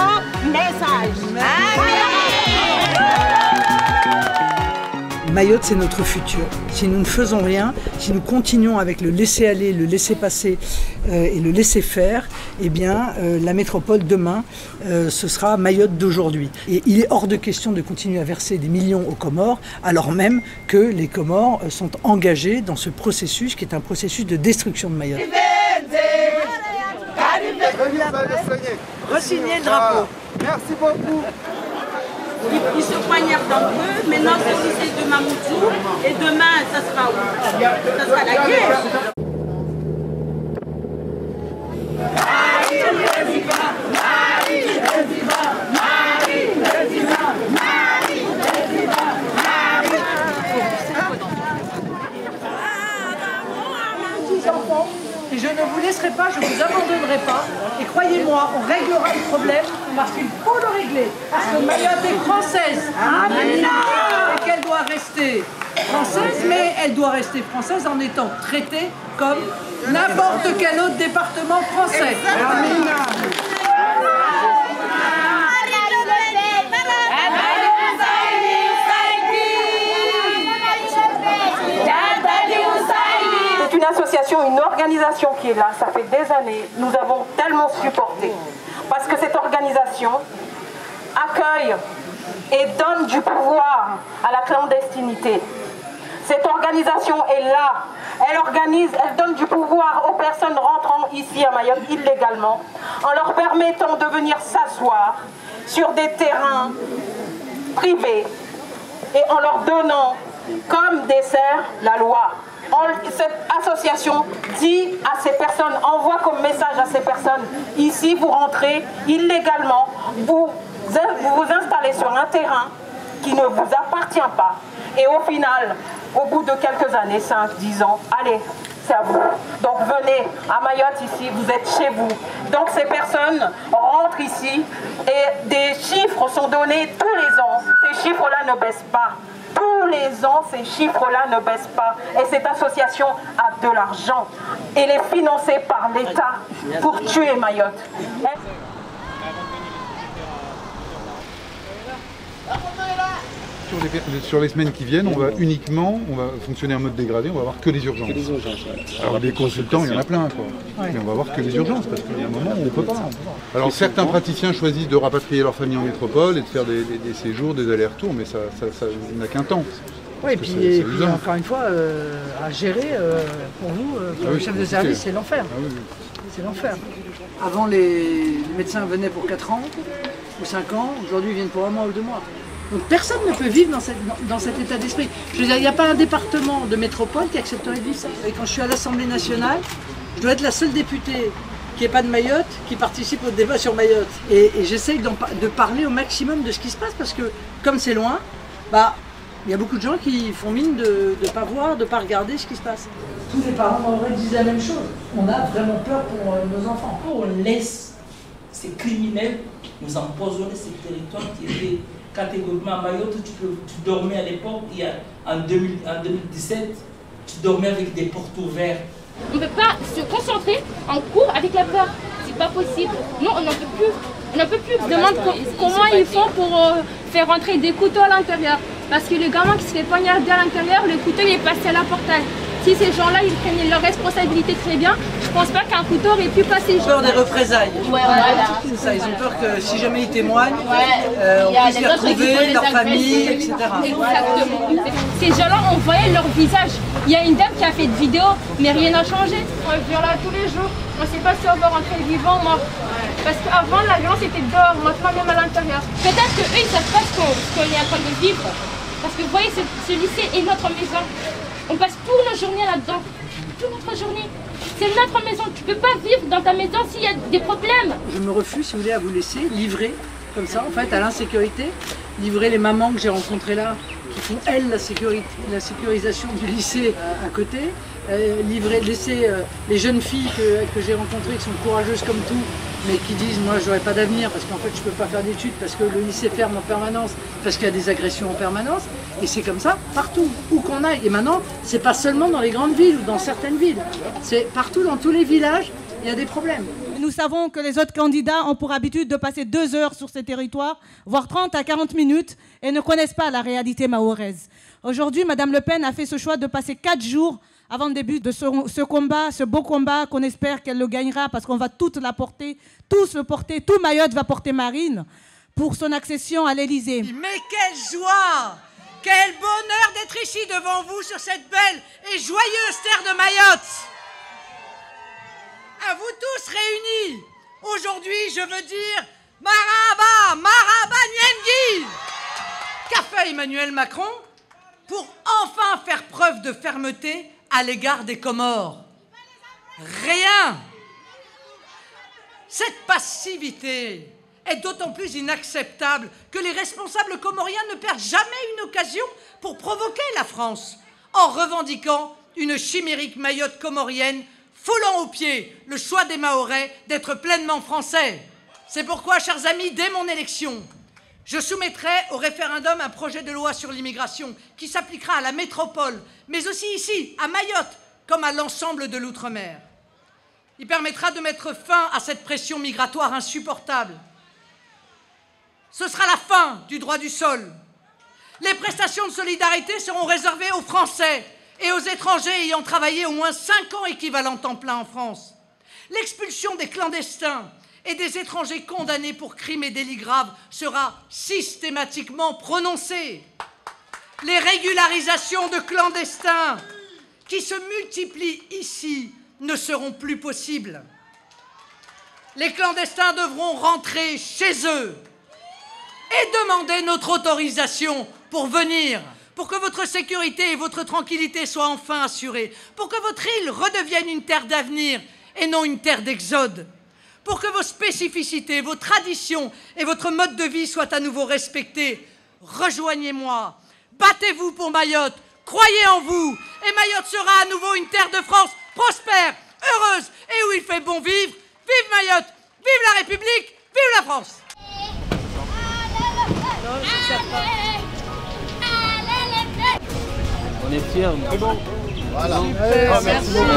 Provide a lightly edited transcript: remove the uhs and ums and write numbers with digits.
fort message. Mayotte, c'est notre futur. Si nous ne faisons rien, si nous continuons avec le laisser-aller, le laisser-passer et le laisser-faire, eh bien, la métropole demain, ce sera Mayotte d'aujourd'hui. Et il est hors de question de continuer à verser des millions aux Comores, alors même que les Comores sont engagés dans ce processus qui est un processus de destruction de Mayotte. Re-signer le drapeau. Merci beaucoup. Ils se poignardent entre eux, maintenant c'est au lycée de Mamoudzou, et demain ça sera où? Ça sera la guerre. Et je ne vous laisserai pas, je ne vous abandonnerai pas. Et croyez-moi, on réglera le problème parce qu'il faut le régler. Parce que Mayotte est française. Et qu'elle doit rester française, mais elle doit rester française en étant traitée comme n'importe quel autre département français. Une organisation qui est là, ça fait des années, nous avons tellement supporté. Parce que cette organisation accueille et donne du pouvoir à la clandestinité. Cette organisation est là, elle organise, elle donne du pouvoir aux personnes rentrant ici à Mayotte illégalement, en leur permettant de venir s'asseoir sur des terrains privés et en leur donnant comme dessert la loi. Cette association dit à ces personnes, envoie comme message à ces personnes, ici vous rentrez illégalement, vous vous installez sur un terrain qui ne vous appartient pas. Et au final, au bout de quelques années, 5, 10 ans, allez, c'est à vous. Donc venez à Mayotte ici, vous êtes chez vous. Donc ces personnes rentrent ici et des chiffres sont donnés tous les ans. Ces chiffres-là ne baissent pas. Tous les ans, ces chiffres-là ne baissent pas. Et cette association a de l'argent. Elle est financée par l'État pour tuer Mayotte. Sur les semaines qui viennent, on va fonctionner en mode dégradé, on va voir que les urgences. Alors des consultants, il y en a plein, quoi. Mais on va voir que les urgences, parce qu'il y a un moment où on ne peut pas. Alors certains praticiens choisissent de rapatrier leur famille en métropole et de faire des séjours, des allers-retours, mais ça n'a qu'un temps. Oui, et puis encore une fois, à gérer, pour vous, pour le chef de service, c'est l'enfer. C'est l'enfer. Avant, les médecins venaient pour 4 ans ou 5 ans, aujourd'hui ils viennent pour 1 mois ou 2 mois. Donc personne ne peut vivre dans cet état d'esprit. Je veux dire, il n'y a pas un département de métropole qui accepterait de vivre ça. Et quand je suis à l'Assemblée nationale, je dois être la seule députée qui n'est pas de Mayotte, qui participe au débat sur Mayotte. Et j'essaye de parler au maximum de ce qui se passe, parce que comme c'est loin, bah, il y a beaucoup de gens qui font mine de ne pas voir, de ne pas regarder ce qui se passe. Tous les parents m'auraient dit la même chose. On a vraiment peur pour nos enfants. On laisse ces criminels nous empoisonner ces territoires qui étaient catégoriquement à Mayotte. Tu dormais à l'époque, en 2017, tu dormais avec des portes ouvertes. On ne peut pas se concentrer en cours avec la peur. C'est pas possible. Non, on n'en peut plus. On n'en peut plus. On se demande comment ils font pour faire rentrer des couteaux à l'intérieur. Parce que le gamin qui se fait poignarder à l'intérieur, le couteau il est passé à la portail. Si ces gens-là ils prennent leur responsabilité très bien, je pense pas qu'un couteau aurait pu passer. Ils ont peur des représailles. Ouais, voilà. C'est ça, ils ont peur que si jamais ils témoignent, on puisse les retrouver, leur famille, etc. Exactement. Ces gens-là, on voyait leur visage. Il y a une dame qui a fait de vidéos, mais rien n'a changé. On vient là tous les jours. On ne sait pas si on va rentrer vivant ou mort. Parce qu'avant, la violence était dehors, maintenant même à l'intérieur. Peut-être qu'eux, ils ne savent pas ce qu'on est en train de vivre. Parce que vous voyez, ce lycée est notre maison. On passe toute nos journées là-dedans. Toute notre journée. C'est notre maison. Tu ne peux pas vivre dans ta maison s'il y a des problèmes. Je me refuse, si vous voulez, à vous laisser livrer, comme ça, en fait, à l'insécurité. Livrer les mamans que j'ai rencontrées là, qui font, elles, la sécurisation du lycée à côté. Laisser les jeunes filles que j'ai rencontrées, qui sont courageuses comme tout, mais qui disent moi j'aurais pas d'avenir parce qu'en fait je peux pas faire d'études parce que le lycée ferme en permanence, parce qu'il y a des agressions en permanence, et c'est comme ça partout, où qu'on aille. Et maintenant, c'est pas seulement dans les grandes villes ou dans certaines villes, c'est partout, dans tous les villages, il y a des problèmes. nous savons que les autres candidats ont pour habitude de passer 2 heures sur ces territoires, voire 30 à 40 minutes, et ne connaissent pas la réalité mahoraise. Aujourd'hui, Mme Le Pen a fait ce choix de passer 4 jours avant le début de ce combat, ce beau combat qu'on espère qu'elle le gagnera, parce qu'on va tous le porter, tout Mayotte va porter Marine, pour son accession à l'Élysée. Mais quelle joie! Quel bonheur d'être ici devant vous sur cette belle et joyeuse terre de Mayotte! À vous tous réunis, aujourd'hui je veux dire Maraba, Maraba Nyengi! Qu'a fait Emmanuel Macron pour enfin faire preuve de fermeté à l'égard des Comores? Rien! Cette passivité est d'autant plus inacceptable que les responsables comoriens ne perdent jamais une occasion pour provoquer la France en revendiquant une chimérique Mayotte comorienne foulant aux pieds le choix des Mahorais d'être pleinement français. C'est pourquoi, chers amis, dès mon élection, je soumettrai au référendum un projet de loi sur l'immigration qui s'appliquera à la métropole, mais aussi ici, à Mayotte, comme à l'ensemble de l'outre-mer. Il permettra de mettre fin à cette pression migratoire insupportable. Ce sera la fin du droit du sol. Les prestations de solidarité seront réservées aux Français et aux étrangers ayant travaillé au moins 5 ans équivalent temps plein en France. L'expulsion des clandestins et des étrangers condamnés pour crimes et délits graves sera systématiquement prononcée. Les régularisations de clandestins qui se multiplient ici ne seront plus possibles. Les clandestins devront rentrer chez eux et demander notre autorisation pour venir, pour que votre sécurité et votre tranquillité soient enfin assurées, pour que votre île redevienne une terre d'avenir et non une terre d'exode, pour que vos spécificités, vos traditions et votre mode de vie soient à nouveau respectés. Rejoignez-moi, battez-vous pour Mayotte, croyez en vous, et Mayotte sera à nouveau une terre de France prospère, heureuse et où il fait bon vivre. Vive Mayotte, vive la République, vive la France! On est fiers. C'est bon. Voilà. Merci beaucoup.